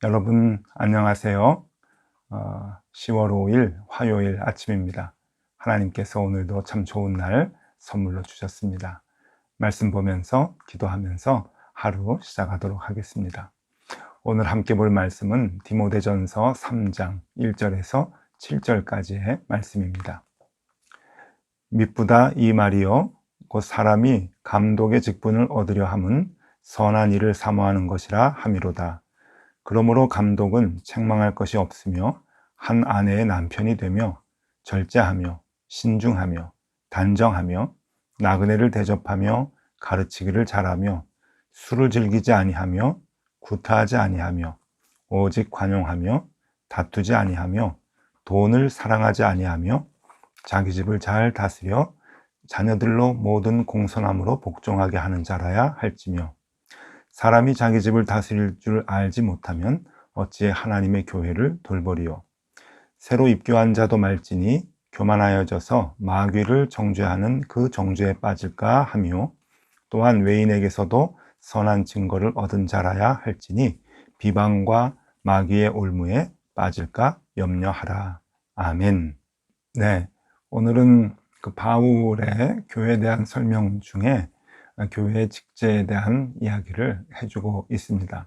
여러분 안녕하세요. 10월 5일 화요일 아침입니다. 하나님께서 오늘도 참 좋은 날 선물로 주셨습니다. 말씀 보면서 기도하면서 하루 시작하도록 하겠습니다. 오늘 함께 볼 말씀은 디모데전서 3장 1절에서 7절까지의 말씀입니다. 미쁘다 이 말이요 곧 사람이 감독의 직분을 얻으려 함은 선한 일을 사모하는 것이라 함이로다. 그러므로 감독은 책망할 것이 없으며 한 아내의 남편이 되며 절제하며 신중하며 단정하며 나그네를 대접하며 가르치기를 잘하며 술을 즐기지 아니하며 구타하지 아니하며 오직 관용하며 다투지 아니하며 돈을 사랑하지 아니하며 자기 집을 잘 다스려 자녀들로 모든 공손함으로 복종하게 하는 자라야 할지며 사람이 자기 집을 다스릴 줄 알지 못하면 어찌해 하나님의 교회를 돌보리요. 새로 입교한 자도 말지니 교만하여져서 마귀를 정죄하는 그 정죄에 빠질까 하며 또한 외인에게서도 선한 증거를 얻은 자라야 할지니 비방과 마귀의 올무에 빠질까 염려하라. 아멘. 네, 오늘은 그 바울의 교회에 대한 설명 중에 교회의 직제에 대한 이야기를 해주고 있습니다.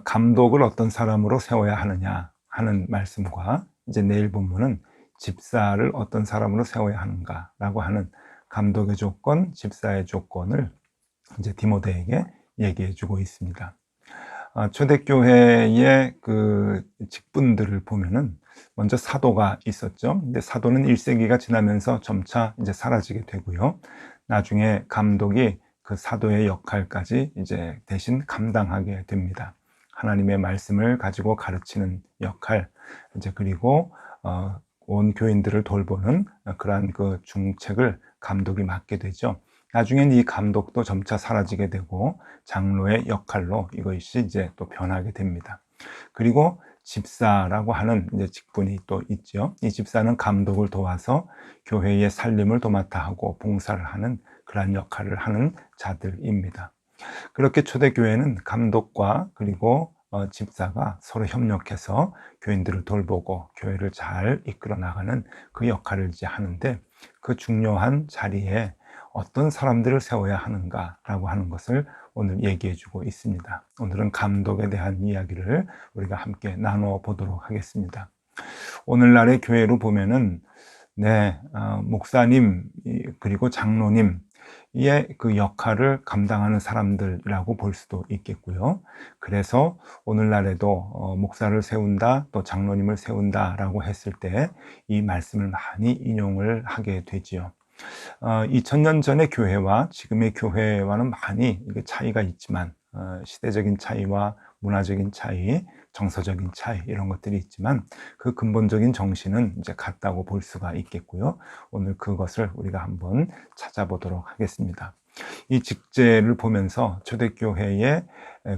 감독을 어떤 사람으로 세워야 하느냐 하는 말씀과 이제 내일 본문은 집사를 어떤 사람으로 세워야 하는가 라고 하는 감독의 조건, 집사의 조건을 이제 디모데에게 얘기해 주고 있습니다. 초대교회의 그 직분들을 보면은 먼저 사도가 있었죠. 근데 사도는 1세기가 지나면서 점차 이제 사라지게 되고요. 나중에 감독이 그 사도의 역할까지 이제 대신 감당하게 됩니다. 하나님의 말씀을 가지고 가르치는 역할, 이제 그리고 온 교인들을 돌보는 그러한 그 중책을 감독이 맡게 되죠. 나중엔 이 감독도 점차 사라지게 되고 장로의 역할로 이것이 이제 또 변하게 됩니다. 그리고 집사라고 하는 이제 직분이 또 있죠. 이 집사는 감독을 도와서 교회의 살림을 도맡아 하고 봉사를 하는 그러한 역할을 하는 자들입니다. 그렇게 초대교회는 감독과 그리고 집사가 서로 협력해서 교인들을 돌보고 교회를 잘 이끌어 나가는 그 역할을 이제 하는데 그 중요한 자리에 어떤 사람들을 세워야 하는가라고 하는 것을 오늘 얘기해 주고 있습니다. 오늘은 감독에 대한 이야기를 우리가 함께 나누어 보도록 하겠습니다. 오늘날의 교회로 보면은 목사님 그리고 장로님 의 그 역할을 감당하는 사람들이라고 볼 수도 있겠고요. 그래서 오늘날에도 목사를 세운다, 또 장로님을 세운다 라고 했을 때 이 말씀을 많이 인용을 하게 되지요. 2000년 전의 교회와 지금의 교회와는 많이 차이가 있지만 시대적인 차이와 문화적인 차이, 정서적인 차이 이런 것들이 있지만 그 근본적인 정신은 이제 같다고 볼 수가 있겠고요. 오늘 그것을 우리가 한번 찾아보도록 하겠습니다. 이 직제를 보면서 초대교회의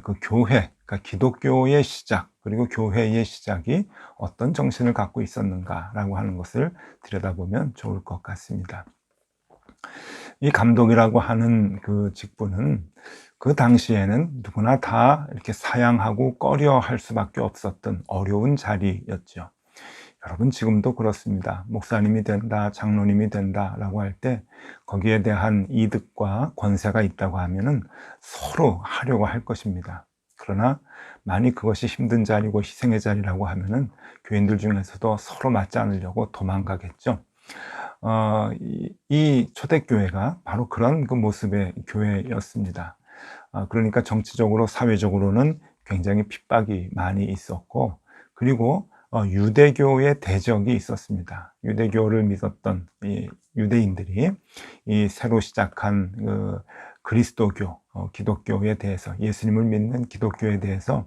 그 교회, 그러니까 기독교의 시작, 그리고 교회의 시작이 어떤 정신을 갖고 있었는가라고 하는 것을 들여다보면 좋을 것 같습니다. 이 감독이라고 하는 그 직분은 그 당시에는 누구나 다 이렇게 사양하고 꺼려 할 수밖에 없었던 어려운 자리였죠. 여러분 지금도 그렇습니다. 목사님이 된다, 장로님이 된다 라고 할 때 거기에 대한 이득과 권세가 있다고 하면은 서로 하려고 할 것입니다. 그러나 만약 그것이 힘든 자리고 희생의 자리라고 하면은 교인들 중에서도 서로 맞지 않으려고 도망가겠죠. 이 초대교회가 바로 그런 그 모습의 교회였습니다. 그러니까 정치적으로 사회적으로는 굉장히 핍박이 많이 있었고 그리고 유대교의 대적이 있었습니다. 유대교를 믿었던 이 유대인들이 이 새로 시작한 그 그리스도교, 기독교에 대해서 예수님을 믿는 기독교에 대해서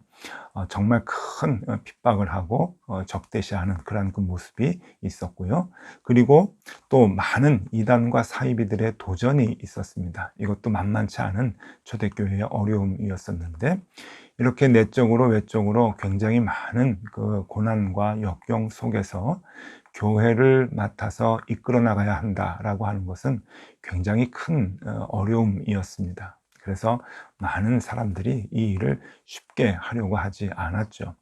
정말 큰 핍박을 하고 적대시하는 그런 그 모습이 있었고요. 그리고 또 많은 이단과 사이비들의 도전이 있었습니다. 이것도 만만치 않은 초대교회의 어려움이었었는데 이렇게 내적으로 외적으로 굉장히 많은 그 고난과 역경 속에서 교회를 맡아서 이끌어 나가야 한다라고 하는 것은 굉장히 큰 어려움이었습니다. 그래서 많은 사람들이 이 일을 쉽게 하려고 하지 않았죠.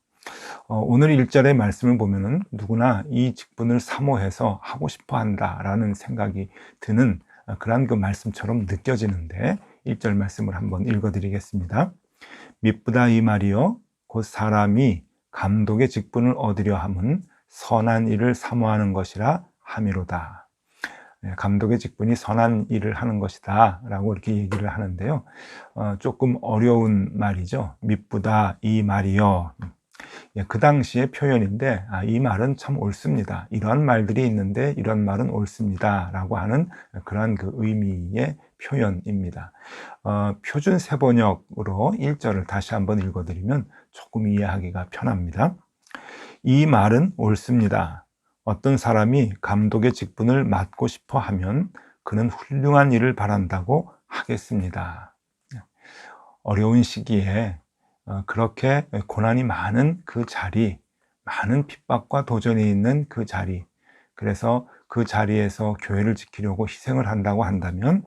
오늘 1절의 말씀을 보면은 누구나 이 직분을 사모해서 하고 싶어 한다라는 생각이 드는 그러한 그 말씀처럼 느껴지는데 1절 말씀을 한번 읽어드리겠습니다. 미쁘다 이 말이요 곧 사람이 감독의 직분을 얻으려 함은 선한 일을 사모하는 것이라 함이로다. 감독의 직분이 선한 일을 하는 것이다 라고 이렇게 얘기를 하는데요. 조금 어려운 말이죠. 미쁘다 이 말이요. 그 당시의 표현인데 이 말은 참 옳습니다. 이런 말들이 있는데 이런 말은 옳습니다 라고 하는 그런 그 의미의 표현입니다. 표준 세번역으로 1절을 다시 한번 읽어드리면 조금 이해하기가 편합니다. 이 말은 옳습니다. 어떤 사람이 감독의 직분을 맡고 싶어 하면 그는 훌륭한 일을 바란다고 하겠습니다. 어려운 시기에 그렇게 고난이 많은 그 자리, 많은 핍박과 도전이 있는 그 자리, 그래서 그 자리에서 교회를 지키려고 희생을 한다고 한다면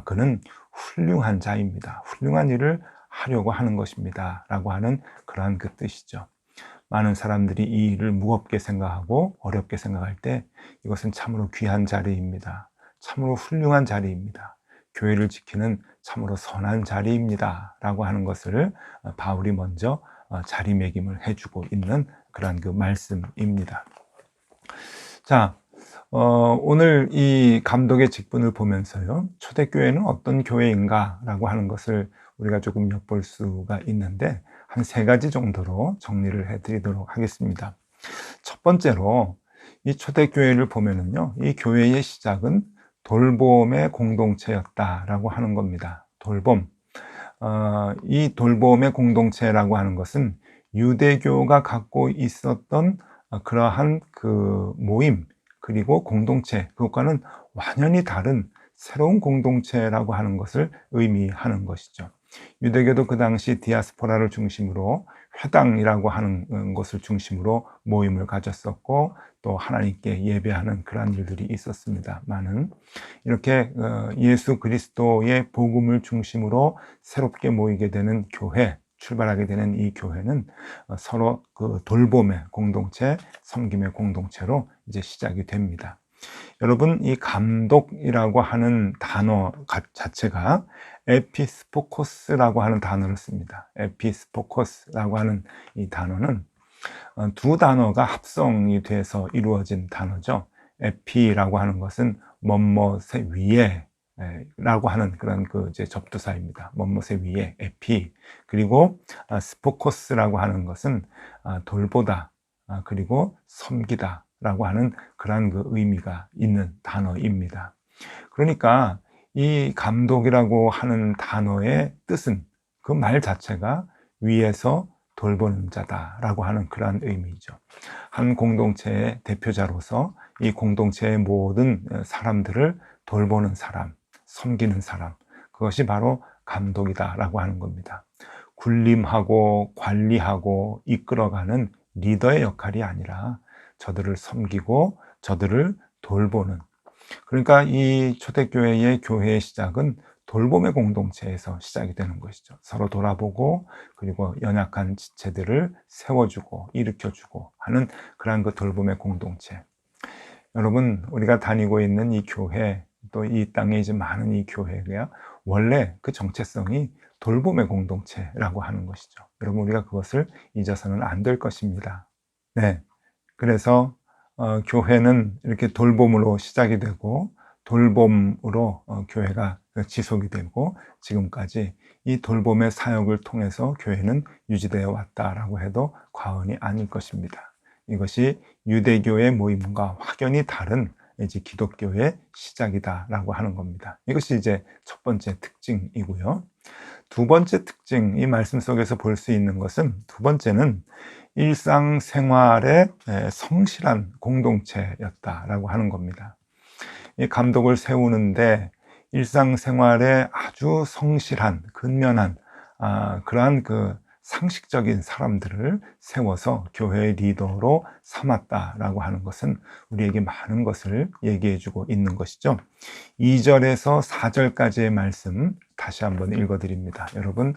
그는 훌륭한 자입니다. 훌륭한 일을 하려고 하는 것입니다 라고 하는 그러한 그 뜻이죠. 많은 사람들이 이 일을 무겁게 생각하고 어렵게 생각할 때 이것은 참으로 귀한 자리입니다. 참으로 훌륭한 자리입니다. 교회를 지키는 참으로 선한 자리입니다 라고 하는 것을 바울이 먼저 자리매김을 해주고 있는 그런 그 말씀입니다. 자, 오늘 이 감독의 직분을 보면서요, 초대교회는 어떤 교회인가 라고 하는 것을 우리가 조금 엿볼 수가 있는데 한 3가지 정도로 정리를 해드리도록 하겠습니다. 첫 번째로 이 초대교회를 보면은요, 이 교회의 시작은 돌봄의 공동체였다라고 하는 겁니다. 돌봄. 이 돌봄의 공동체라고 하는 것은 유대교가 갖고 있었던 그러한 그 모임, 그리고 공동체, 그것과는 완전히 다른 새로운 공동체라고 하는 것을 의미하는 것이죠. 유대교도 그 당시 디아스포라를 중심으로 회당이라고 하는 것을 중심으로 모임을 가졌었고 또 하나님께 예배하는 그러한 일들이 있었습니다만은 이렇게 예수 그리스도의 복음을 중심으로 새롭게 모이게 되는 교회, 출발하게 되는 이 교회는 서로 그 돌봄의 공동체, 섬김의 공동체로 이제 시작이 됩니다. 여러분, 이 감독이라고 하는 단어 자체가 에피스포코스라고 하는 단어를 씁니다. 에피스포코스라고 하는 이 단어는 두 단어가 합성이 돼서 이루어진 단어죠. 에피라고 하는 것은 멋멋의 위에 라고 하는 그런 그 이제 접두사입니다. 멋멋의 위에 에피. 그리고 스포코스라고 하는 것은 돌보다 그리고 섬기다 라고 하는 그러한 그 의미가 있는 단어입니다. 그러니까 이 감독이라고 하는 단어의 뜻은 그 말 자체가 위에서 돌보는 자다라고 하는 그러한 의미죠. 한 공동체의 대표자로서 이 공동체의 모든 사람들을 돌보는 사람, 섬기는 사람, 그것이 바로 감독이다라고 하는 겁니다. 군림하고 관리하고 이끌어가는 리더의 역할이 아니라 저들을 섬기고 저들을 돌보는, 그러니까 이 초대교회의 교회의 시작은 돌봄의 공동체에서 시작이 되는 것이죠. 서로 돌아보고 그리고 연약한 지체들을 세워주고 일으켜주고 하는 그러한 그 돌봄의 공동체. 여러분, 우리가 다니고 있는 이 교회, 또 이 땅에 이제 많은 이 교회가 원래 그 정체성이 돌봄의 공동체라고 하는 것이죠. 여러분, 우리가 그것을 잊어서는 안 될 것입니다. 네. 그래서 교회는 이렇게 돌봄으로 시작이 되고 돌봄으로 교회가 지속이 되고 지금까지 이 돌봄의 사역을 통해서 교회는 유지되어 왔다라고 해도 과언이 아닐 것입니다. 이것이 유대교의 모임과 확연히 다른 이제 기독교의 시작이다라고 하는 겁니다. 이것이 이제 첫 번째 특징이고요. 두 번째 특징, 이 말씀 속에서 볼 수 있는 것은, 두 번째는 일상생활의 성실한 공동체였다라고 하는 겁니다. 이 감독을 세우는데 일상생활에 아주 성실한, 근면한 그러한 그 상식적인 사람들을 세워서 교회의 리더로 삼았다라고 하는 것은 우리에게 많은 것을 얘기해 주고 있는 것이죠. 2절에서 4절까지의 말씀 다시 한번 읽어 드립니다. 여러분,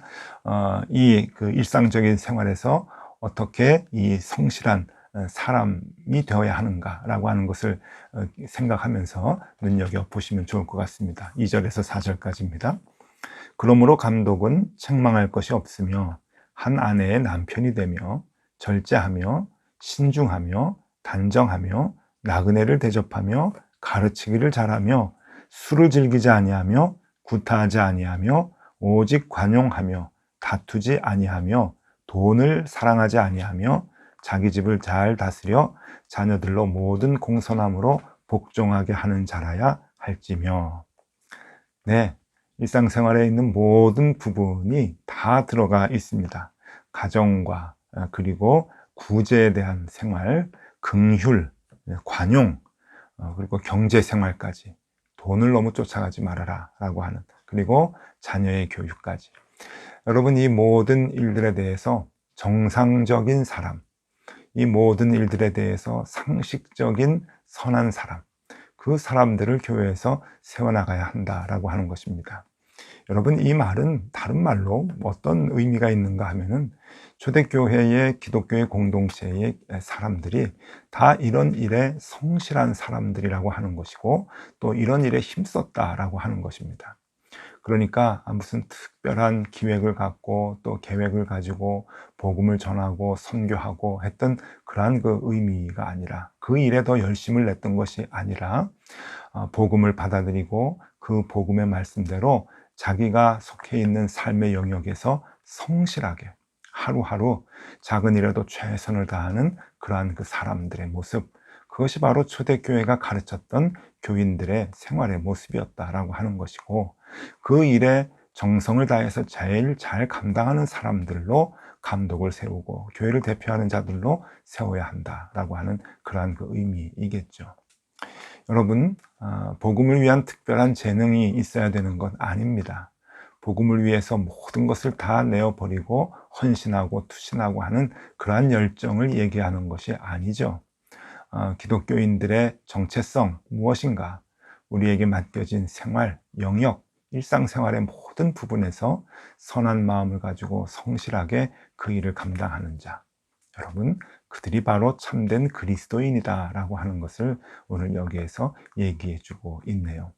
이 일상적인 생활에서 어떻게 이 성실한 사람이 되어야 하는가라고 하는 것을 생각하면서 눈여겨보시면 좋을 것 같습니다. 2절에서 4절까지입니다. 그러므로 감독은 책망할 것이 없으며 한 아내의 남편이 되며 절제하며 신중하며 단정하며 나그네를 대접하며 가르치기를 잘하며 술을 즐기지 아니하며 구타하지 아니하며 오직 관용하며 다투지 아니하며 돈을 사랑하지 아니하며 자기 집을 잘 다스려 자녀들로 모든 공손함으로 복종하게 하는 자라야 할지며. 네, 일상생활에 있는 모든 부분이 다 들어가 있습니다. 가정과 그리고 구제에 대한 생활, 긍휼, 관용, 그리고 경제생활까지 돈을 너무 쫓아가지 말아라 라고 하는, 그리고 자녀의 교육까지. 여러분, 이 모든 일들에 대해서 정상적인 사람, 이 모든 일들에 대해서 상식적인 선한 사람, 그 사람들을 교회에서 세워나가야 한다라고 하는 것입니다. 여러분, 이 말은 다른 말로 어떤 의미가 있는가 하면은 초대교회의 기독교의 공동체의 사람들이 다 이런 일에 성실한 사람들이라고 하는 것이고, 또 이런 일에 힘썼다라고 하는 것입니다. 그러니까 무슨 특별한 기획을 갖고 또 계획을 가지고 복음을 전하고 선교하고 했던 그러한 그 의미가 아니라, 그 일에 더 열심을 냈던 것이 아니라, 복음을 받아들이고 그 복음의 말씀대로 자기가 속해 있는 삶의 영역에서 성실하게 하루하루 작은 일에도 최선을 다하는 그러한 그 사람들의 모습, 그것이 바로 초대교회가 가르쳤던 교인들의 생활의 모습이었다라고 하는 것이고, 그 일에 정성을 다해서 제일 잘 감당하는 사람들로 감독을 세우고 교회를 대표하는 자들로 세워야 한다라고 하는 그러한 그 의미이겠죠. 여러분, 복음을 위한 특별한 재능이 있어야 되는 건 아닙니다. 복음을 위해서 모든 것을 다 내어버리고 헌신하고 투신하고 하는 그러한 열정을 얘기하는 것이 아니죠. 기독교인들의 정체성 무엇인가? 우리에게 맡겨진 생활, 영역, 일상생활의 모든 부분에서 선한 마음을 가지고 성실하게 그 일을 감당하는 자, 여러분, 그들이 바로 참된 그리스도인이다 라고 하는 것을 오늘 여기에서 얘기해 주고 있네요.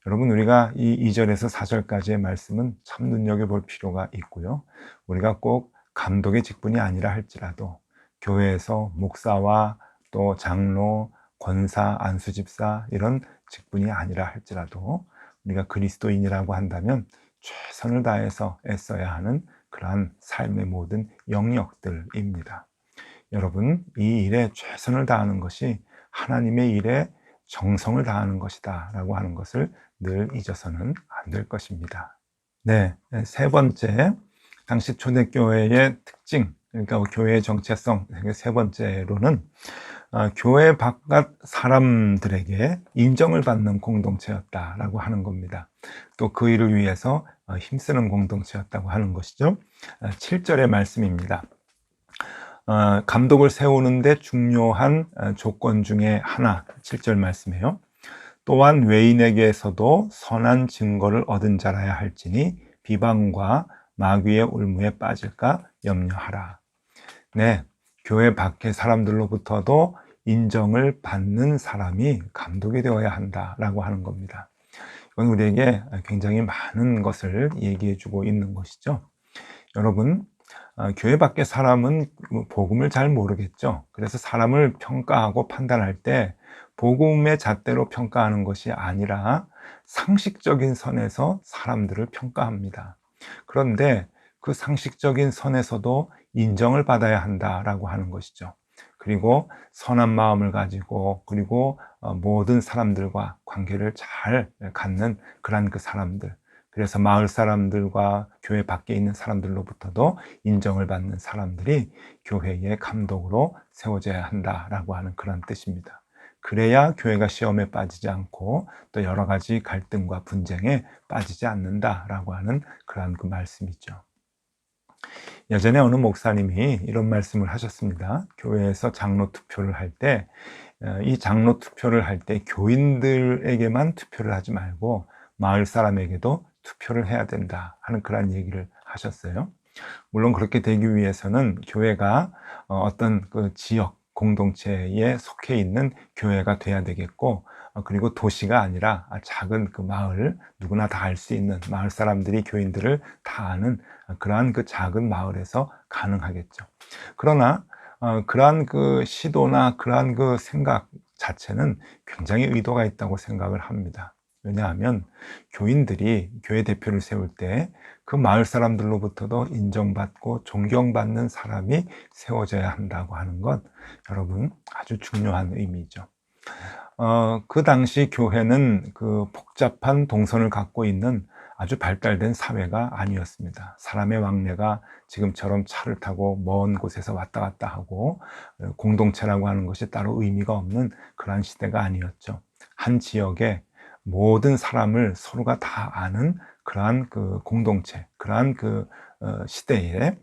여러분, 우리가 이 2절에서 4절까지의 말씀은 참 눈여겨볼 필요가 있고요. 우리가 꼭 감독의 직분이 아니라 할지라도 교회에서 목사와 또 장로, 권사, 안수집사 이런 직분이 아니라 할지라도 우리가 그리스도인이라고 한다면 최선을 다해서 애써야 하는 그러한 삶의 모든 영역들입니다. 여러분, 이 일에 최선을 다하는 것이 하나님의 일에 정성을 다하는 것이다 라고 하는 것을 늘 잊어서는 안 될 것입니다. 네, 세 번째, 당시 초대교회의 특징, 그러니까 교회의 정체성, 세 번째로는 교회 바깥 사람들에게 인정을 받는 공동체였다라고 하는 겁니다. 또 그 일을 위해서 힘쓰는 공동체였다고 하는 것이죠. 7절의 말씀입니다. 감독을 세우는데 중요한 조건 중에 하나, 7절 말씀이에요. 또한 외인에게서도 선한 증거를 얻은 자라야 할지니 비방과 마귀의 올무에 빠질까 염려하라. 네, 교회 밖의 사람들로부터도 인정을 받는 사람이 감독이 되어야 한다라고 하는 겁니다. 이건 우리에게 굉장히 많은 것을 얘기해 주고 있는 것이죠. 여러분, 교회 밖의 사람은 복음을 잘 모르겠죠. 그래서 사람을 평가하고 판단할 때 복음의 잣대로 평가하는 것이 아니라 상식적인 선에서 사람들을 평가합니다. 그런데 그 상식적인 선에서도 인정을 받아야 한다라고 하는 것이죠. 그리고 선한 마음을 가지고, 그리고 모든 사람들과 관계를 잘 갖는 그런 그 사람들, 그래서 마을 사람들과 교회 밖에 있는 사람들로부터도 인정을 받는 사람들이 교회의 감독으로 세워져야 한다라고 하는 그런 뜻입니다. 그래야 교회가 시험에 빠지지 않고 또 여러 가지 갈등과 분쟁에 빠지지 않는다라고 하는 그런 그 말씀이죠. 예전에 어느 목사님이 이런 말씀을 하셨습니다. 교회에서 장로 투표를 할 때, 이 장로 투표를 할 때 교인들에게만 투표를 하지 말고 마을 사람에게도 투표를 해야 된다 하는 그런 얘기를 하셨어요. 물론 그렇게 되기 위해서는 교회가 어떤 그 지역 공동체에 속해 있는 교회가 돼야 되겠고, 그리고 도시가 아니라 작은 그 마을, 누구나 다 알 수 있는 마을 사람들이 교인들을 다 아는 그러한 그 작은 마을에서 가능하겠죠. 그러나 그러한 그 시도나 그러한 그 생각 자체는 굉장히 의도가 있다고 생각을 합니다. 왜냐하면 교인들이 교회 대표를 세울 때 그 마을 사람들로부터도 인정받고 존경받는 사람이 세워져야 한다고 하는 것, 여러분 아주 중요한 의미죠. 그 당시 교회는 그 복잡한 동선을 갖고 있는 아주 발달된 사회가 아니었습니다. 사람의 왕래가 지금처럼 차를 타고 먼 곳에서 왔다 갔다 하고 공동체라고 하는 것이 따로 의미가 없는 그러한 시대가 아니었죠. 한 지역에 모든 사람을 서로가 다 아는 그러한 그 공동체, 그러한 그 시대에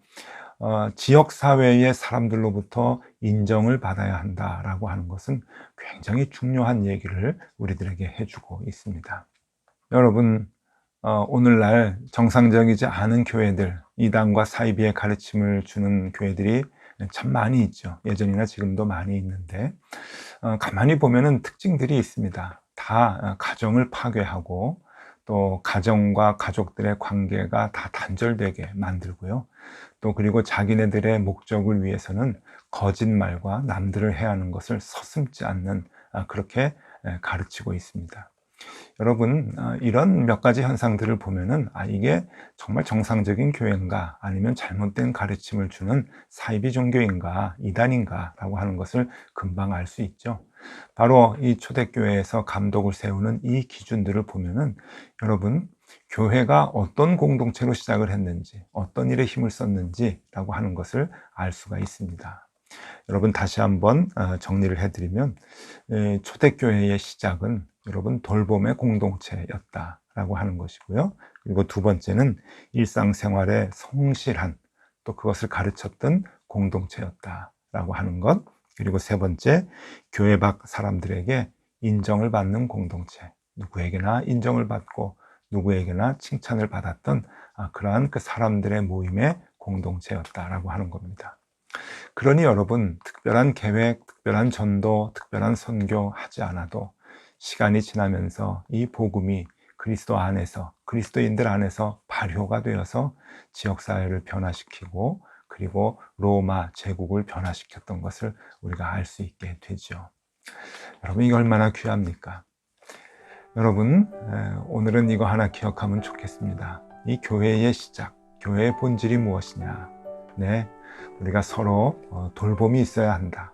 지역사회의 사람들로부터 인정을 받아야 한다라고 하는 것은 굉장히 중요한 얘기를 우리들에게 해주고 있습니다. 여러분, 오늘날 정상적이지 않은 교회들, 이단과 사이비의 가르침을 주는 교회들이 참 많이 있죠. 예전이나 지금도 많이 있는데, 가만히 보면은 특징들이 있습니다. 다 가정을 파괴하고, 또 가정과 가족들의 관계가 다 단절되게 만들고요. 또 그리고 자기네들의 목적을 위해서는 거짓말과 남들을 해하는 것을 서슴지 않는 그렇게 가르치고 있습니다. 여러분, 이런 몇 가지 현상들을 보면은 이게 정말 정상적인 교회인가 아니면 잘못된 가르침을 주는 사이비 종교인가 이단인가 라고 하는 것을 금방 알 수 있죠. 바로 이 초대교회에서 감독을 세우는 이 기준들을 보면은 여러분, 교회가 어떤 공동체로 시작을 했는지, 어떤 일에 힘을 썼는지 라고 하는 것을 알 수가 있습니다. 여러분, 다시 한번 정리를 해드리면, 초대교회의 시작은 여러분 돌봄의 공동체였다라고 하는 것이고요. 그리고 두 번째는 일상생활에 성실한, 또 그것을 가르쳤던 공동체였다라고 하는 것. 그리고 세 번째, 교회 밖 사람들에게 인정을 받는 공동체, 누구에게나 인정을 받고 누구에게나 칭찬을 받았던 그러한 그 사람들의 모임의 공동체였다라고 하는 겁니다. 그러니 여러분, 특별한 계획, 특별한 전도, 특별한 선교 하지 않아도 시간이 지나면서 이 복음이 그리스도 안에서, 그리스도인들 안에서 발효가 되어서 지역사회를 변화시키고 그리고 로마 제국을 변화시켰던 것을 우리가 알 수 있게 되죠. 여러분, 이게 얼마나 귀합니까? 여러분, 오늘은 이거 하나 기억하면 좋겠습니다. 이 교회의 시작, 교회의 본질이 무엇이냐? 네, 우리가 서로 돌봄이 있어야 한다.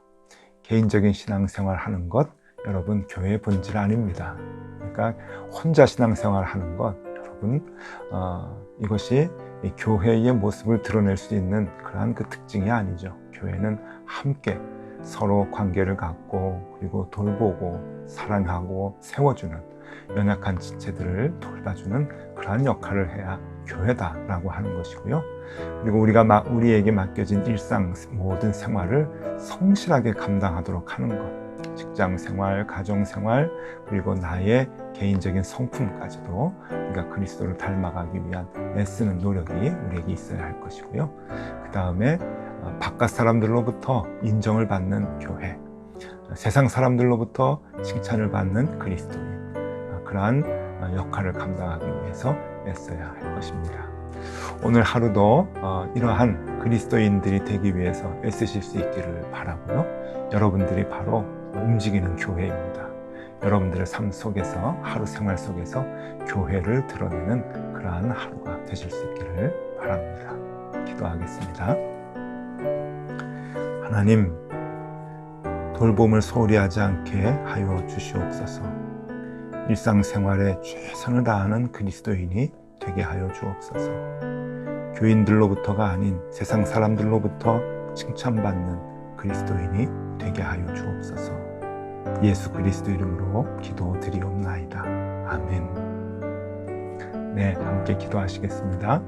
개인적인 신앙생활 하는 것, 여러분, 교회의 본질 아닙니다. 그러니까 혼자 신앙생활 하는 것, 여러분, 이것이 이 교회의 모습을 드러낼 수 있는 그러한 그 특징이 아니죠. 교회는 함께 서로 관계를 갖고 그리고 돌보고 사랑하고 세워주는, 연약한 지체들을 돌봐주는 그러한 역할을 해야 교회다라고 하는 것이고요. 그리고 우리에게 맡겨진 일상 모든 생활을 성실하게 감당하도록 하는 것, 직장 생활, 가정 생활, 그리고 나의 개인적인 성품까지도 우리가 그리스도를 닮아가기 위한 애쓰는 노력이 우리에게 있어야 할 것이고요. 그 다음에 바깥 사람들로부터 인정을 받는 교회, 세상 사람들로부터 칭찬을 받는 그리스도인, 그러한 역할을 감당하기 위해서 애써야 할 것입니다. 오늘 하루도 이러한 그리스도인들이 되기 위해서 애쓰실 수 있기를 바라고요. 여러분들이 바로 움직이는 교회입니다. 여러분들의 삶 속에서, 하루 생활 속에서 교회를 드러내는 그러한 하루가 되실 수 있기를 바랍니다. 기도하겠습니다. 하나님, 돌봄을 소홀히 하지 않게 하여 주시옵소서. 일상생활에 최선을 다하는 그리스도인이 되게 하여 주옵소서. 교인들로부터가 아닌 세상 사람들로부터 칭찬받는 그리스도인이 되게 하여 주옵소서. 예수 그리스도 이름으로 기도드리옵나이다. 아멘. 네, 함께 기도하시겠습니다.